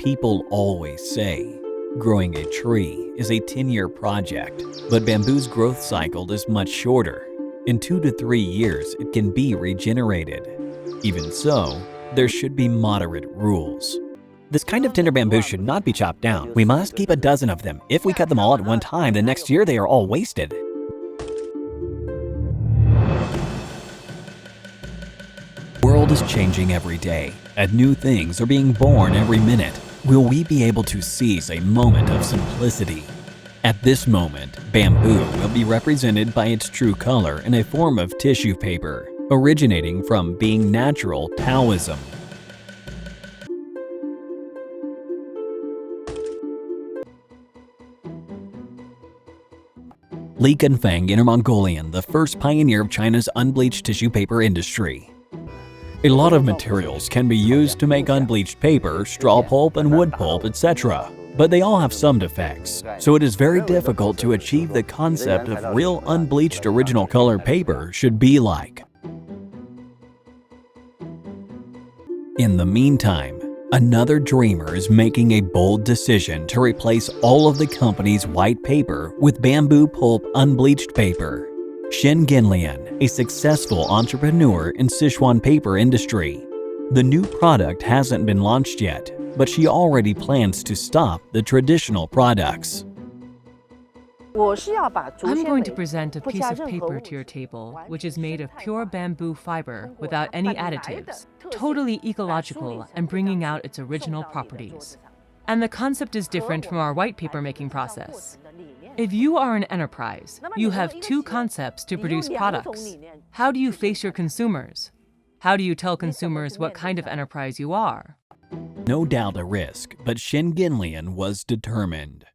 People always say, growing a tree is a 10-year project, but bamboo's growth cycle is much shorter. In 2 to 3 years, it can be regenerated. Even so, there should be moderate rules. This kind of tender bamboo should not be chopped down. We must keep a dozen of them. If we cut them all at one time, the next year they are all wasted. The world is changing every day, and new things are being born every minute. Will we be able to seize a moment of simplicity? At this moment, bamboo will be represented by its true color in a form of tissue paper, originating from being natural Taoism. Li Kunfeng, Inner Mongolian, the first pioneer of China's unbleached tissue paper industry. A lot of materials can be used to make unbleached paper, straw pulp and wood pulp, etc. But they all have some defects, so it is very difficult to achieve the concept of real unbleached original color paper should be like. In the meantime, another dreamer is making a bold decision to replace all of the company's white paper with bamboo pulp unbleached paper. Shen Genlian, a successful entrepreneur in Sichuan paper industry. The new product hasn't been launched yet, but she already plans to stop the traditional products. I'm going to present a piece of paper to your table, which is made of pure bamboo fiber without any additives, totally ecological and bringing out its original properties. And the concept is different from our white paper making process. If you are an enterprise, you have two concepts to produce products. How do you face your consumers? How do you tell consumers what kind of enterprise you are? No doubt a risk, but Shen Genlian was determined.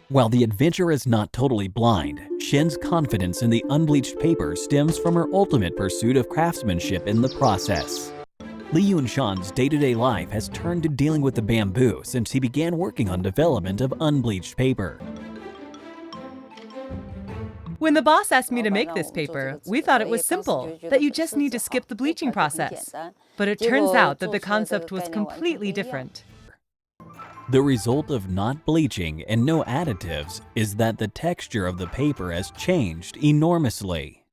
While the adventure is not totally blind, Shen's confidence in the unbleached paper stems from her ultimate pursuit of craftsmanship in the process. Li Yunshan's day-to-day life has turned to dealing with the bamboo since he began working on development of unbleached paper. When the boss asked me to make this paper, we thought it was simple, that you just need to skip the bleaching process. But it turns out that the concept was completely different. The result of not bleaching and no additives is that the texture of the paper has changed enormously.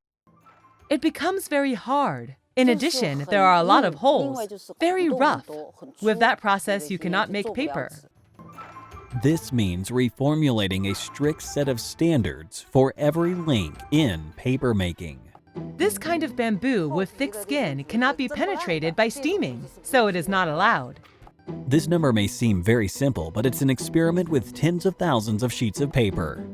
It becomes very hard. In addition, there are a lot of holes, very rough. With that process, you cannot make paper. This means reformulating a strict set of standards for every link in paper making. This kind of bamboo with thick skin cannot be penetrated by steaming, so it is not allowed. This number may seem very simple, but it's an experiment with tens of thousands of sheets of paper.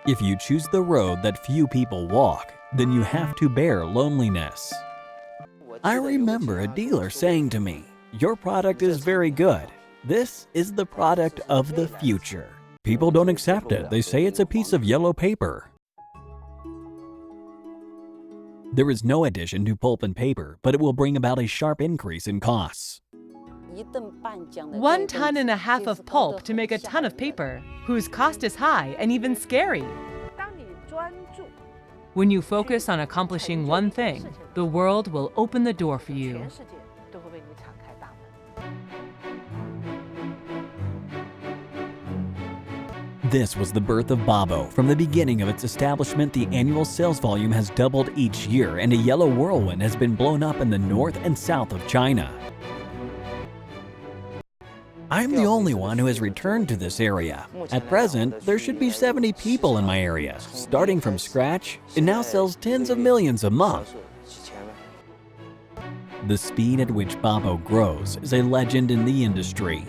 If you choose the road that few people walk, then you have to bear loneliness. I remember a dealer saying to me, "Your product is very good. This is the product of the future." People don't accept it. They say it's a piece of yellow paper. There is no addition to pulp and paper, but it will bring about a sharp increase in costs. 1.5 tons of pulp to make a ton of paper, whose cost is high and even scary. When you focus on accomplishing one thing, the world will open the door for you. This was the birth of Babo. From the beginning of its establishment, the annual sales volume has doubled each year, and a yellow whirlwind has been blown up in the north and south of China. I'm the only one who has returned to this area. At present, there should be 70 people in my area. Starting from scratch, it now sells tens of millions a month. The speed at which Babo grows is a legend in the industry.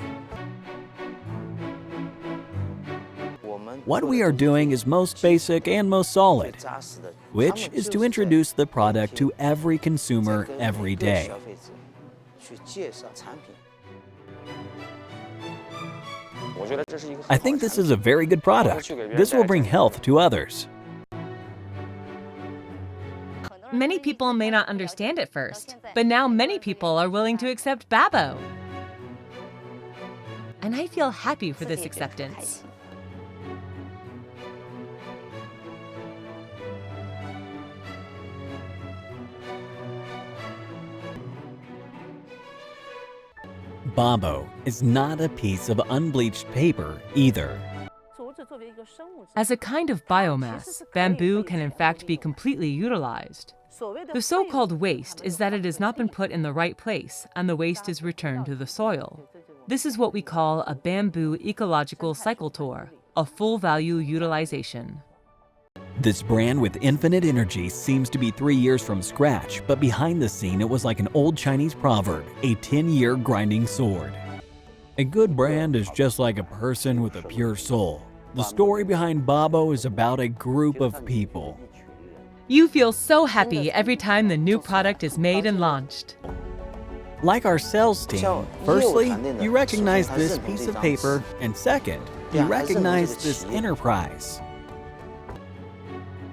What we are doing is most basic and most solid, which is to introduce the product to every consumer every day. I think this is a very good product. This will bring health to others. Many people may not understand at first, but now many people are willing to accept Babo. And I feel happy for this acceptance. Babo is not a piece of unbleached paper either. As a kind of biomass, bamboo can in fact be completely utilized. The so-called waste is that it has not been put in the right place and the waste is returned to the soil. This is what we call a bamboo ecological cycle tour, a full-value utilization. This brand with infinite energy seems to be 3 years from scratch, but behind the scene it was like an old Chinese proverb, a 10-year grinding sword. A good brand is just like a person with a pure soul. The story behind Babo is about a group of people. You feel so happy every time the new product is made and launched. Like our sales team, firstly, you recognize this piece of paper, and second, you recognize this enterprise.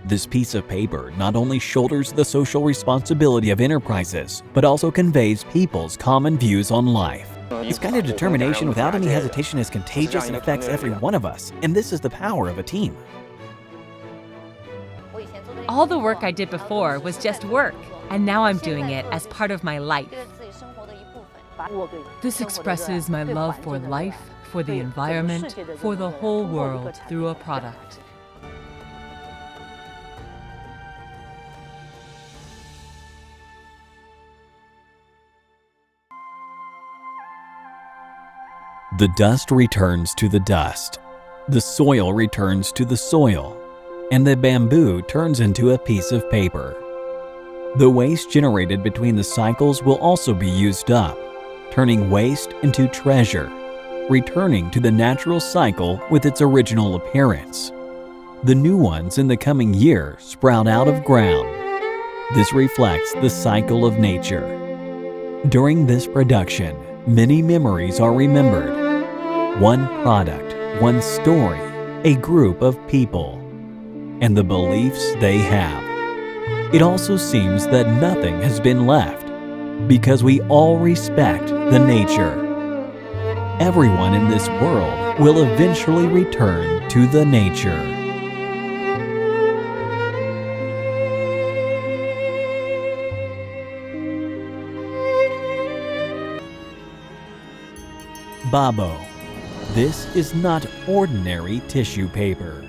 This piece of paper not only shoulders the social responsibility of enterprises, but also conveys people's common views on life. This kind of determination without any hesitation is contagious and affects every one of us, and this is the power of a team. All the work I did before was just work, and now I'm doing it as part of my life. This expresses my love for life, for the environment, for the whole world through a product. The dust returns to the dust, the soil returns to the soil, and the bamboo turns into a piece of paper. The waste generated between the cycles will also be used up, turning waste into treasure, returning to the natural cycle with its original appearance. The new ones in the coming year sprout out of ground. This reflects the cycle of nature. During this production, many memories are remembered. One product, one story, a group of people, and the beliefs they have. It also seems that nothing has been left, because we all respect the nature. Everyone in this world will eventually return to the nature. Babo. This is not ordinary tissue paper.